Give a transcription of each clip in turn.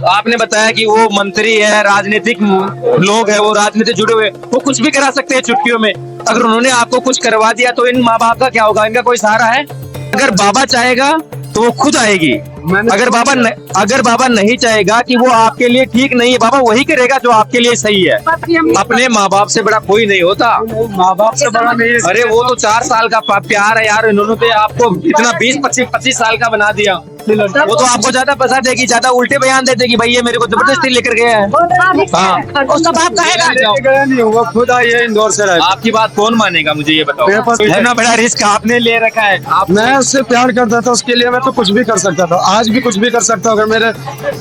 आपने बताया कि वो मंत्री है, राजनीतिक लोग है, वो राजनीति जुड़े हुए, वो कुछ भी करा सकते हैं छुट्टियों में। अगर उन्होंने आपको कुछ करवा दिया तो इन माँ बाप का क्या होगा? इनका कोई सहारा है? अगर बाबा चाहेगा तो वो खुद आएगी। अगर बाबा नहीं चाहेगा कि वो आपके लिए ठीक नहीं है, बाबा वही करेगा जो आपके लिए सही है। अपने माँ बाप से बड़ा कोई नहीं होता। माँ बाप से बड़ा नहीं है। अरे वो तो 4 साल का प्यार है यार, इन्होंने तो आपको इतना 20-25 साल का बना दिया। वो तो आपको ज्यादा पता देगी, ज्यादा उल्टे बयान देते कि भैया मेरे को जबरदस्ती लेकर गया है। हाँ, उसका बाप कहेगा गया नहीं होगा, खुद आइए इंदौर से। आपकी बात कौन मानेगा? मुझे ये बताओ। मेरे पास इतना बड़ा रिस्क आपने ले रखा है। मैं उससे प्यार करता था, उसके लिए मैं तो कुछ भी कर सकता था, आज भी कुछ भी कर सकता हूँ। अगर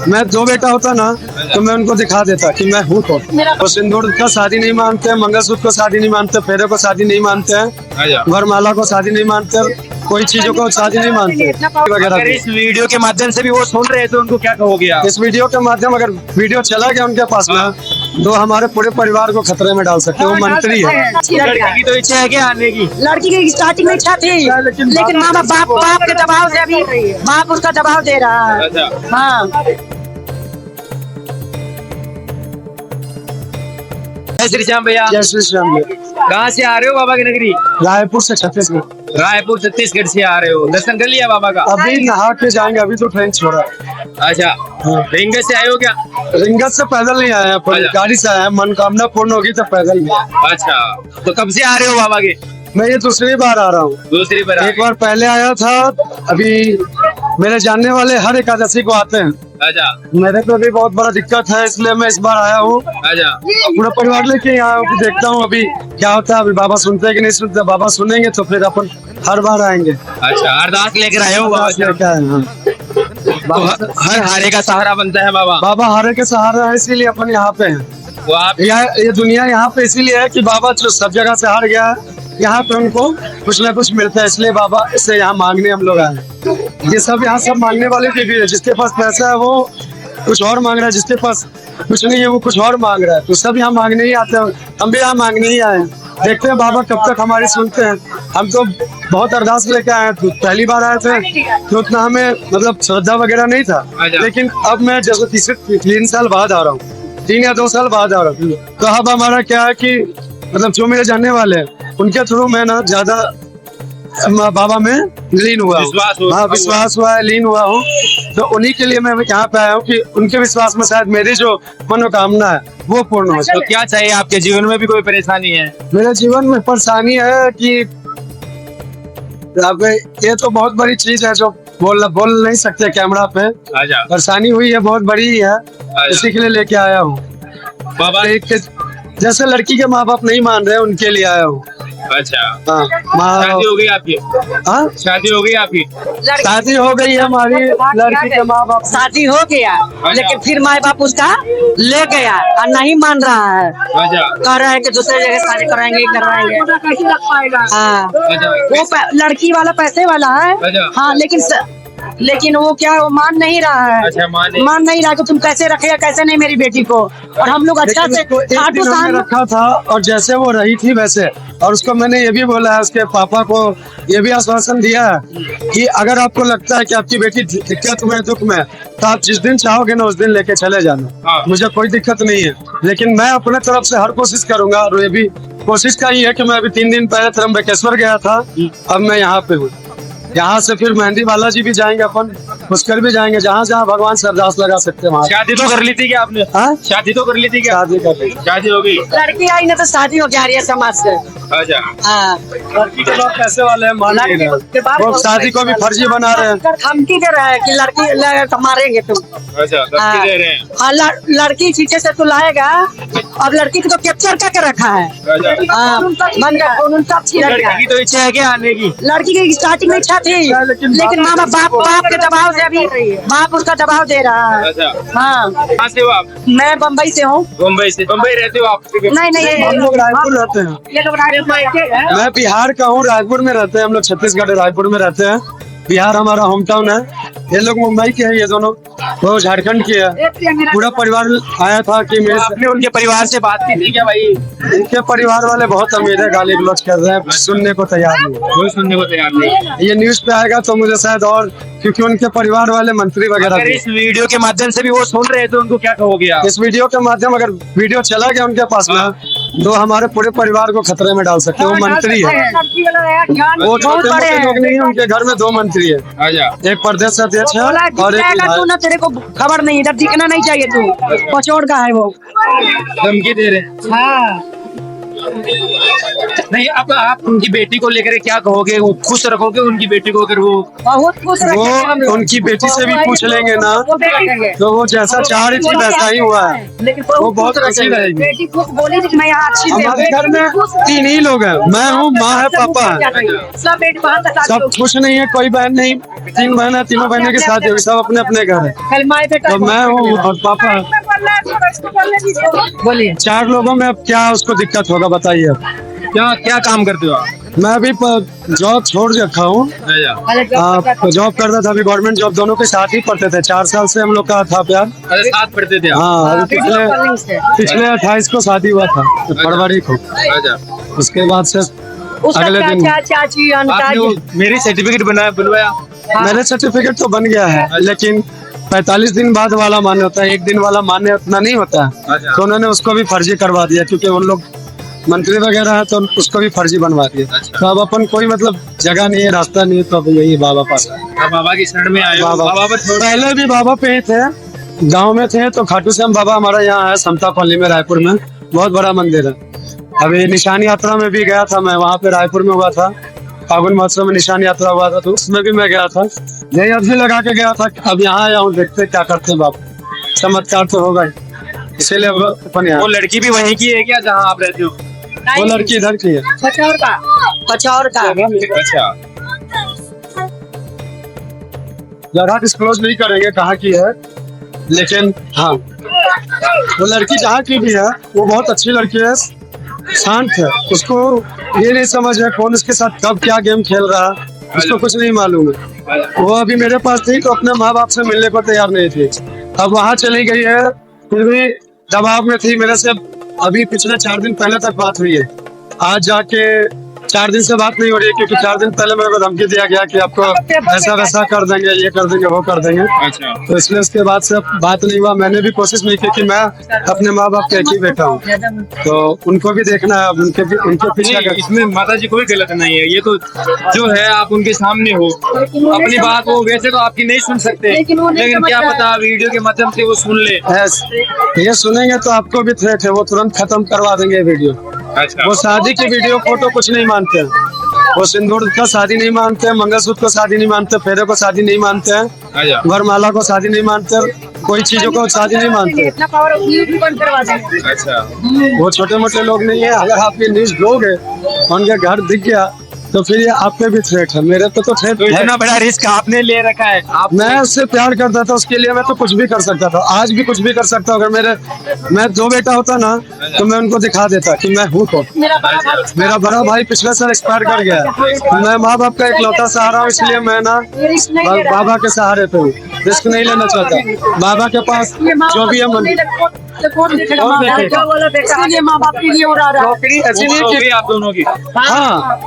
मैं 2 बेटा होता ना तो मैं उनको दिखा देता कि मैं हूँ कौन। वो सिंदूर का शादी नहीं मानते, मंगलसूत्र को शादी नहीं मानते, फेरे को शादी नहीं मानते हैं, वरमाला को शादी नहीं मानते, कोई चीजों को शादी नहीं मानते अगर इस वीडियो के माध्यम से भी वो सुन रहे हैं तो उनको क्या कहोगे आप? इस वीडियो के माध्यम अगर वीडियो चला गया उनके पास में तो हमारे पूरे परिवार को खतरे में डाल सकते हैं। वो मंत्री है। लड़की की तो इच्छा है क्या आने की? लड़की की स्टार्टिंग में इच्छा थी, लेकिन माँ बाप के दबाव से अभी बाप उसका दबाव दे रहा है। हाँ। जय श्री श्याम भैया। जय श्री श्याम। कहाँ से आ रहे हो बाबा की नगरी? रायपुर से छत्तीसगढ़। रायपुर छत्तीसगढ़ से आ रहे हो, दर्शन कर लिया बाबा का? अभी नहा के जाएंगे, अभी तो ट्रेन छोड़ा। अच्छा, रिंगत से आए हो क्या? रिंगत से पैदल नहीं आया, गाड़ी से आया। मनोकामना पूर्ण होगी तो पैदल नहीं। अच्छा, तो कब से आ रहे हो बाबा के? मैं ये दूसरी बार आ रहा हूँ। दूसरी बार? एक बार पहले आया था, अभी मेरे जानने वाले हर एकादशी को आते हैं। अच्छा। मेरे को भी बहुत बड़ा दिक्कत है, इसलिए मैं इस बार आया हूँ। अच्छा। पूरा परिवार लेके आया हूँ, देखता हूँ अभी क्या होता है। अभी बाबा सुनते हैं कि नहीं सुनते? बाबा सुनेंगे तो फिर अपन हर बार आएंगे। अच्छा, अरदास लेकर आए हो बाबा से? क्या है, तो हर हारे का सहारा बनता है बाबा। बाबा हारे के सहारा है, इसीलिए अपन यहाँ पे हैं। वो आप ये दुनिया यहाँ पे इसीलिए है कि बाबा जो सब जगह से हार गया है, यहाँ पे उनको कुछ ना कुछ मिलता है, इसलिए बाबा से यहाँ मांगने हम लोग आए। ये सब यहाँ सब मांगने वाले की भी है। जिसके पास पैसा है वो कुछ और मांग रहा है, जिसके पास कुछ नहीं है वो कुछ और मांग रहा है। तो सब यहाँ मांगने ही आते हैं, हम भी यहाँ मांगने ही आए हैं। देखते हैं बाबा कब तक हमारी सुनते हैं। हम तो बहुत अरदास लेके आए हैं। पहली बार आए थे तो उतना हमें मतलब श्रद्धा वगैरह नहीं था, लेकिन अब मैं जैसे 3 साल बाद आ रहा हूँ, 3 या 2 साल बाद आ रहा हूँ। तो अब हमारा क्या है कि मतलब जो मेरे जानने वाले हैं उनके थ्रू मैं ना ज्यादा बाबा में लीन हुआ हूँ। हाँ, विश्वास हुआ है, लीन हुआ हूँ। तो उन्हीं के लिए मैं यहाँ पे आया हूँ कि उनके विश्वास में शायद मेरी जो मनोकामना है वो पूर्ण हो। तो क्या चाहिए? आपके जीवन में भी कोई परेशानी है? मेरे जीवन में परेशानी है कि ये तो बहुत बड़ी चीज है जो बोल नहीं सकते कैमरा पे। अच्छा। परेशानी हुई है, बहुत बड़ी है, इसी के लिए लेके आया हूँ। बाबा जैसे लड़की के माँ बाप नहीं मान रहे उनके लिए आया हूँ। अच्छा। हाँ, शादी हो गई आपकी? हाँ, शादी हो गई आपकी? शादी हो गई है हमारी। लड़की के माँ बाप शादी हो गया, लेकिन फिर माँ बाप उसका ले गया और नहीं मान रहा है। अच्छा। कह रहा है कि दूसरे जगह शादी कराएंगे। हाँ, वो लड़की वाला पैसे वाला है। हाँ, लेकिन वो क्या, वो मान नहीं रहा है। अच्छा, मान नहीं रहा कि तुम कैसे रखेगा कैसे नहीं मेरी बेटी को। और हम लोग अच्छा से खाटू में रखा था, और जैसे वो रही थी वैसे। और उसको मैंने ये भी बोला है, उसके पापा को ये भी आश्वासन दिया है कि अगर आपको लगता है कि आपकी बेटी दिक्कत में दुख में, तो आप जिस दिन चाहोगे ना उस दिन लेके चले जाना। मुझे कोई दिक्कत नहीं है, लेकिन मैं अपने तरफ से हर कोशिश करूंगा। और ये भी कोशिश का ही है कि मैं अभी 3 दिन पहले त्र्यंबकेश्वर गया था, अब मैं यहाँ पे हूँ। यहाँ से फिर मेहंदी बालाजी भी जाएंगे, अपन पुष्कर भी जाएंगे, जहाँ जहाँ भगवान से अरदास लगा सकते हैं। शादी तो कर ली थी क्या आपने? हाँ, शादी तो कर ली थी क्या? शादी कर ली। शादी हो गई? लड़की आई ना तो शादी हो जा रही है समाज से। अच्छा। हाँ, लड़की के लोग पैसे वाले हैं, मान नहीं रहे, वो शादी को भी फर्जी बना रहे हैं। धमकी दे रहा है कि लड़की मारेंगे तुम। अच्छा, धमकी दे रहे हैं। हाँ, लड़की पीछे से तू लाएगा। अब लड़की को तो कैप्चर करके रखा है। हाँ, लड़की की तो इच्छा है क्या आने की? लड़की की स्टार्टिंग में इच्छा थी, लेकिन माँ बाप के दबाव से अभी बाप उसका दबाव दे रहा है। अच्छा। हाँ। कहाँ से हो आप? मैं बम्बई से हूँ। मुंबई से? मुंबई रहते हो आप? नहीं, हम लोग रायपुर रहते हैं। मैं बिहार का हूँ, रायपुर में रहते हैं हम लोग। छत्तीसगढ़ रायपुर में रहते हैं। बिहार हमारा होम टाउन है। ये लोग मुंबई के हैं, ये दोनों वो झारखंड के है। पूरा परिवार आया था कि मेरे आपने उनके परिवार से बात की थी क्या भाई? इनके परिवार वाले बहुत अमीर है, गाली गलौज कर रहे हैं, सुनने को तैयार नहीं। कोई सुनने को तैयार नहीं। ये न्यूज पे आएगा तो मुझे शायद और क्योंकि उनके परिवार वाले मंत्री वगैरह अगर भी। इस वीडियो के माध्यम से भी वो सुन रहे हैं तो उनको क्या कहोगे आप? इस वीडियो के माध्यम अगर वीडियो चला गया उनके पास में तो हमारे पूरे परिवार को खतरे में डाल सकते हैं। वो मंत्री है, वो छोटे मोटे लोग नहीं है, उनके घर में 2 मंत्री है, एक प्रदेश अध्यक्ष है और एक तू विधायक। ना, तेरे को खबर नहीं, इधर दिखना नहीं चाहिए तू, पचौड़ का है वो। धमकी दे रहे हैं। हाँ, नहीं, अब आप उनकी बेटी को लेकर क्या कहोगे? वो खुश रखोगे उनकी बेटी को? अगर वो बहुत खुश रखेंगे हम वो लोग। उनकी बेटी से भी पूछ लेंगे ना वो बेटी तो वो जैसा चाह रही थी वैसा ही हुआ है। लेकिन वो बहुत खुशी रहेगी। बेटी खुश बोली थी, मैं यहाँ अच्छी से। हमारे घर में 3 ही लोग हैं, मैं हूँ, माँ है, पापा है। सब बेटी बहन का सब खुश नहीं है, कोई बहन नहीं, 3 बहन है, तीनों बहनों की शादी होगी, सब अपने अपने घर है। तो मैं हूँ और पापा है। बोलिए। 4 लोगों में अब क्या उसको दिक्कत होगा बताइए। अब क्या क्या काम करते हो आप? मैं अभी जॉब छोड़ रखा हूँ, जॉब करता था, अभी गवर्नमेंट जॉब, दोनों के साथ ही पढ़ते थे। 4 साल से हम लोग का था प्यार। अरे साथ पढ़ते थे आप? हाँ, अभी पिछले 28 को शादी हुआ था, फरवरी को। उसके बाद से अगले दिन चाची आपने वो मेरी सर्टिफिकेट बनवाया? मेरे सर्टिफिकेट तो बन गया है, लेकिन 45 दिन बाद वाला मान्य होता है, 1 दिन वाला मान्य उतना नहीं होता है। तो उन्होंने उसको भी फर्जी करवा दिया, क्योंकि उन लोग मंत्री वगैरह है तो उसको भी फर्जी बनवा दिया। तो अब अपन कोई मतलब जगह नहीं है, रास्ता नहीं है, तो अब यही बाबा पास है। अब बाबा की शरण में आए हो? बाबा पर थोड़ा पहले भी बाबा पे ही थे, गांव में थे, तो खाटू श्याम बाबा हमारा यहाँ है, समता कॉलोनी में, रायपुर में, बहुत बड़ा मंदिर है। अभी निशान यात्रा में भी गया था मैं, वहाँ पे रायपुर में हुआ था, फागुन महोत्सव में निशान यात्रा हुआ था, तो उसमें भी मैं गया था, यही अर्जी लगा के गया था। अब यहाँ आया हूँ, देखते क्या करते हैं बाबा, चमत्कार तो होगा ही, इसीलिए अपन यहाँ। वो लड़की भी वहीं की है क्या जहाँ आप रहते हो? वो लड़की इधर की है, पचौड़ का। अच्छा, जगह डिस्क्लोज नहीं करेंगे कहाँ की है, लेकिन हाँ, वो लड़की जहाँ की भी है वो बहुत अच्छी लड़की है, शांत है। उसको ये नहीं समझ है कौन उसके साथ कब क्या गेम खेल रहा है, उसको कुछ नहीं मालूम है। वो अभी मेरे पास थी तो अपने माँ बाप से मिलने को तैयार नहीं थी, अब वहाँ चली गई है, फिर भी दबाव में थी मेरे से। अभी पिछले 4 दिन पहले तक बात हुई है, आज जाके 4 दिन से बात नहीं हो रही है, क्योंकि 4 दिन पहले मेरे को धमकी दिया गया कि आपको ऐसा वैसा कर देंगे, ये कर देंगे, वो कर देंगे। अच्छा। तो इसलिए उसके बाद से बात नहीं हुआ। मैंने भी कोशिश नहीं की कि मैं अपने माँ बाप के एक ही बेटा हूँ, तो उनको भी देखना है, उनके पीछे नहीं, इसमें माता जी कोई गलत नहीं है, ये तो जो है आप उनके सामने हो, अपनी बात वो वैसे तो आपकी नहीं सुन सकते, लेकिन क्या पता वीडियो के माध्यम से वो सुन ले। ये सुनेंगे तो आपको भी थ्रेट है, वो तुरंत खत्म करवा देंगे ये वीडियो। अच्छा। वो शादी की वीडियो फोटो कुछ नहीं मानते हैं, वो सिंदूर का शादी नहीं मानते हैं, मंगलसूत्र को शादी नहीं मानते, फेरे को शादी नहीं मानते हैं, अच्छा। वरमाला को शादी नहीं मानते, कोई चीजों को शादी नहीं मानते। इतना पावर बंद करवा देंगे। अच्छा। वो छोटे मोटे लोग नहीं है। अगर आप ये न्यूज लोगे, उनके घर दिख गया तो फिर ये आप पे भी थ्रेट है, मेरे पे तो थ्रेट तो इतना बड़ा रिस्क आपने ले रखा है। आप मैं उससे प्यार करता था, उसके लिए मैं तो कुछ भी कर सकता था, आज भी कुछ भी कर सकता हूँ। अगर मैं 2 बेटा होता ना तो मैं उनको दिखा देता कि मैं हूँ। तो मेरा बड़ा भाई पिछले साल एक्सपायर कर गया है, मैं माँ बाप का इकलौता सहारा हूँ, इसलिए मैं ना बाबा के सहारे पे हूँ, रिस्क नहीं लेना चाहता। बाबा के पास जो भी है माँ बाप के लिए उड़ा रहा है। ऐसी नहीं हो कि गई आप दोनों की? हाँ,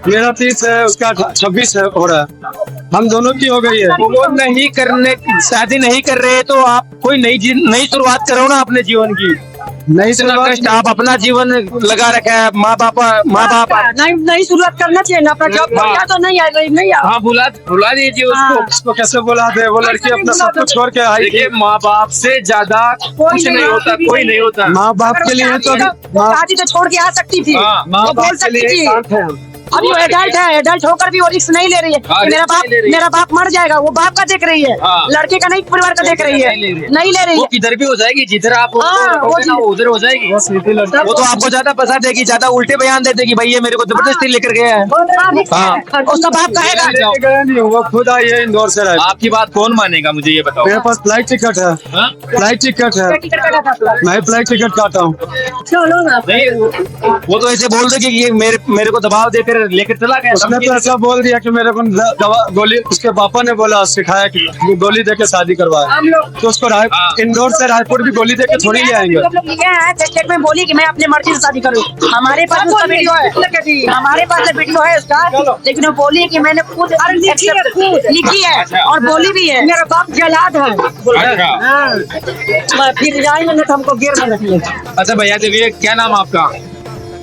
मेरा 30 है, उसका 26 है हो रहा है, हम दोनों की हो गई है। वो नहीं करने, शादी नहीं कर रहे तो आप कोई नई शुरुआत करो ना अपने जीवन की। नहीं इतना कष्ट आप अपना जीवन लगा रखा है, माँ बाप नहीं शुरुआत करना चाहिए ना, अपना जॉब बढ़िया तो नहीं है, नहीं हाँ बुला दीजिए उसको। उसको कैसे बुला दे, वो लड़की अपना सब कुछ छोड़ के आई थी। देखिए माँ बाप से ज्यादा कुछ नहीं होता, कोई नहीं होता। माँ बाप के लिए तो शादी तो छोड़ के आ सकती थी, हाँ, माँ वो बाप बोल के सकती लिए थी। शांत है हम। अभी वो एडल्ट है, एडल्ट होकर भी वो रिस्क नहीं ले रही है हाँ, कि मेरा बाप मर जाएगा, वो बाप का देख रही है, हाँ। लड़के का नहीं, परिवार का देख रही है, नहीं ले रही वो है। किधर भी हो जाएगी, जिधर आप हाँ, वो उधर हो जाएगी। वो तो आपको ज्यादा फंसा देगी, ज्यादा उल्टे बयान दे देगी, भैया मेरे को जबरदस्ती लेकर गया है। हाँ, उसका बाप कहेगा। लेके गया नहीं, वो खुद आई है इंदौर से। आपकी बात कौन मानेगा, मुझे ये बताओ। मेरे पास फ्लाइट टिकट है, हाँ? फ्लाइट टिकट है, मैं फ्लाइट टिकट काटा हूँ। चलो ना। नहीं वो तो ऐसे बोल दे कि ये मेरे को दबाव देकर फिर लेकर चला गया। उसने तो ऐसा बोल दिया कि मेरे को दवा गोली, उसके पापा ने बोला, सिखाया कि गोली देके शादी करवाया। हम लोग तो उसको इंदौर से रायपुर भी गोली देके थोड़ी ले आएंगे। हम लोग लिए हैं चेक में, बोली कि मैं अपनी मर्जी से शादी करूँ। हमारे पास उसका वीडियो है, हमारे पास वीडियो है उसका, लेकिन वो बोली कि मैंने खुद लिखी है और बोली भी है। मेरा बाप जलाद है, फिर जाएंगे तो हमको गिर में रख लेगा। अच्छा भैया देखिए, क्या नाम आपका?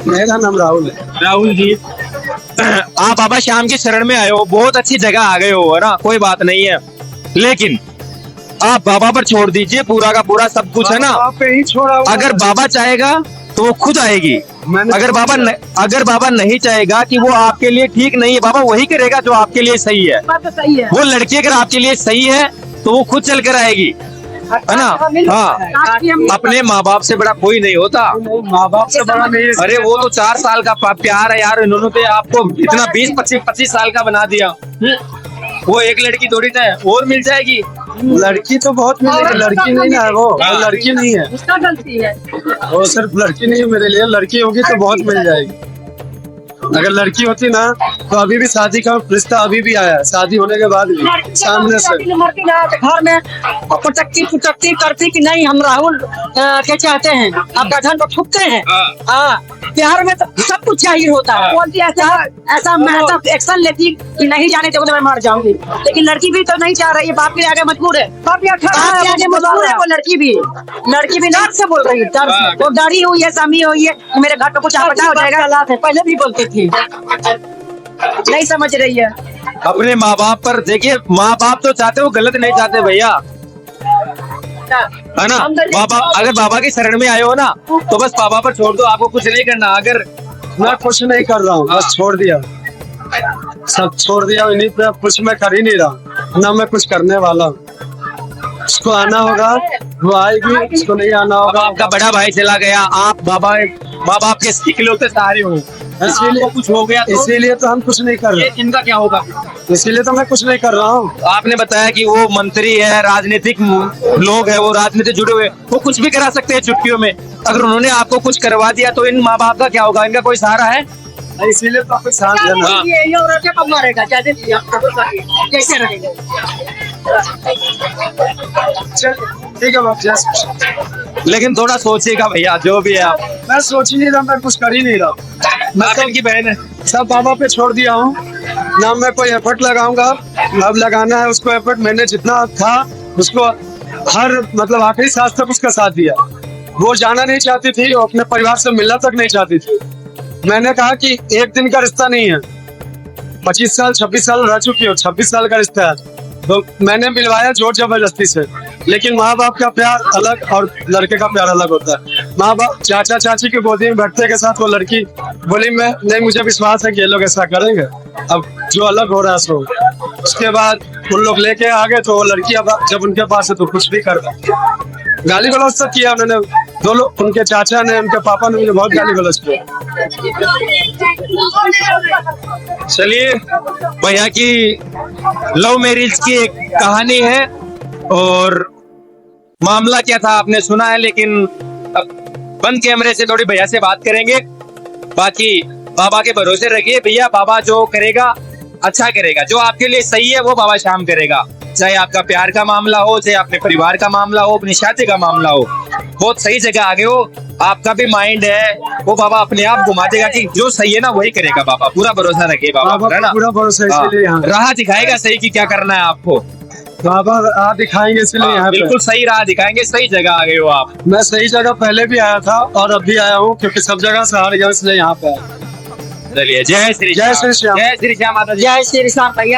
मेरा नाम राहुल है। राहुल जी, आप बाबा श्याम की शरण में आए हो, बहुत अच्छी जगह आ गए हो, है ना, कोई बात नहीं है, लेकिन आप बाबा पर छोड़ दीजिए पूरा का पूरा सब कुछ, है ना। आप पे ही छोड़ा हुआ अगर बाबा चाहेगा तो वो खुद आएगी। अगर बाबा नहीं चाहेगा कि वो आपके लिए ठीक नहीं है, बाबा वही करेगा जो आपके लिए सही है। बात तो सही है। वो लड़की अगर आपके लिए सही है तो वो खुद चल कर आएगी, है ना। हाँ, अपने माँ बाप से बड़ा कोई नहीं होता। माँ बाप से बड़ा नहीं है। अरे वो तो 4 साल का प्यार है यार, इन्होंने तो आपको इतना 20-25 साल का बना दिया। वो एक लड़की थोड़ी ना है, और मिल जाएगी। लड़की तो बहुत मिलेगी, लड़की नहीं ना है वो लड़की नहीं है, उसका गलती है। वो सिर्फ लड़की नहीं है मेरे लिए, लड़की होगी तो बहुत मिल जाएगी। अगर लड़की होती ना तो अभी भी शादी का रिश्ता अभी भी आया, शादी होने के बाद भी सामने से घर में पटकती पुटकती करती कि नहीं हम राहुल क्या चाहते हैं, आपका धन को ठुकते हैं। हाँ, प्यार में तो सब कुछ जाहिर होता है। बोलती ऐसा मैं ऐसा एक्शन लेती कि नहीं जाने तो मैं मर जाऊंगी, लेकिन लड़की भी तो नहीं चाह रही है, बाप के आगे मजबूर है, बाप के आगे मजबूर है वो लड़की भी डर से बोल रही है, डर से। वो डरी हुई है, समी हुई है, मेरे घर पे कुछ आपदा हो जाएगा, पहले भी बोलती थी, नहीं समझ रही है। अपने माँ बाप पर देखिए, माँ बाप तो चाहते, वो गलत नहीं चाहते भैया, है ना। बाबा, अगर बाबा की शरण में आए हो ना तो बस बाबा पर छोड़ दो, आपको कुछ नहीं करना। अगर मैं कुछ नहीं कर रहा हूँ, बस छोड़ दिया, सब छोड़ दिया, इन्हीं पे कुछ मैं कर ही नहीं रहा, ना मैं कुछ करने वाला हूँ। उसको आना होगा वो आएगी, उसको नहीं आना होगा। आपका बड़ा भाई चला गया, आप बाबा माँ बाप के इकलौते सहारे हो, इसीलिए कुछ हो गया इसीलिए तो हम कुछ नहीं कर रहे, इनका क्या होगा? इसीलिए तो मैं कुछ नहीं कर रहा हूँ। आपने बताया कि वो मंत्री है, राजनीतिक लोग है, वो राजनीति जुड़े हुए, वो कुछ भी करा सकते हैं चुटकियों में। अगर उन्होंने आपको कुछ करवा दिया तो इन माँ बाप का क्या होगा? इनका कोई सहारा है? इसीलिए तो आपको सांस लेना। कैसे रहेगा? ठीक है बाप, जैसे लेकिन थोड़ा सोचिएगा भैया, जो भी है आप। मैं सोच ही नहीं रहा, मैं कुछ कर ही नहीं रहा। मैं इनकी बहन है, सब बाबा पे छोड़ दिया हूँ, ना मैं कोई एफर्ट लगाऊंगा। अब लगाना है उसको एफर्ट, मैंने जितना था उसको हर मतलब आखिरी सांस तक उसका साथ दिया। वो जाना नहीं चाहती थी, वो अपने परिवार से मिलना तक नहीं चाहती थी। मैंने कहा कि एक दिन का रिश्ता नहीं है, 25 साल 26 साल रह चुकी हो, 26 साल का रिश्ता है, तो मैंने मिलवाया जोर जबरदस्ती से। लेकिन माँ बाप का प्यार अलग और लड़के का प्यार अलग होता है। माँ बाप चाचा चाची की गोदी में बैठते के साथ वो लड़की बोली, मैं नहीं, मुझे विश्वास है कि ये लोग ऐसा करेंगे, अब जो अलग हो रहा है सो। उसके बाद उन लोग लेके आ गए तो वो लड़की अब जब उनके पास है तो कुछ भी कर गाली गलौज तक किया उन्होंने। दो लोग, उनके चाचा ने, उनके पापा ने मुझे बहुत गाली गलौज किया। चलिए, भैया की लव मैरिज की एक कहानी है और मामला क्या था आपने सुना है, लेकिन बंद कैमरे से थोड़ी भैया से बात करेंगे। बाकी बाबा के भरोसे रखिए भैया, बाबा जो करेगा अच्छा करेगा, जो आपके लिए सही है वो बाबा श्याम करेगा। चाहे आपका प्यार का मामला हो, चाहे अपने परिवार का मामला हो, अपनी शादी का मामला हो, बहुत सही जगह आगे हो। आपका भी माइंड है, वो बाबा अपने आप घुमा देगा कि जो सही है ना वही करेगा। बाबा पूरा भरोसा रखिए बाबा, है ना, पूरा भरोसा, इसीलिए यहाँ राह दिखाएगा सही कि क्या करना है आपको। बाबा राह दिखाएंगे, इसलिए यहाँ पे बिल्कुल सही राह दिखाएंगे, सही जगह आ गए हो आप। मैं सही जगह पहले भी आया था और अब भी आया हूँ, क्योंकि सब जगह से हार गया, इसलिए यहाँ पे आया। चलिए, जय श्री जय श्री श्याम। जय श्री श्याम माता जी। जय श्री राम भैया।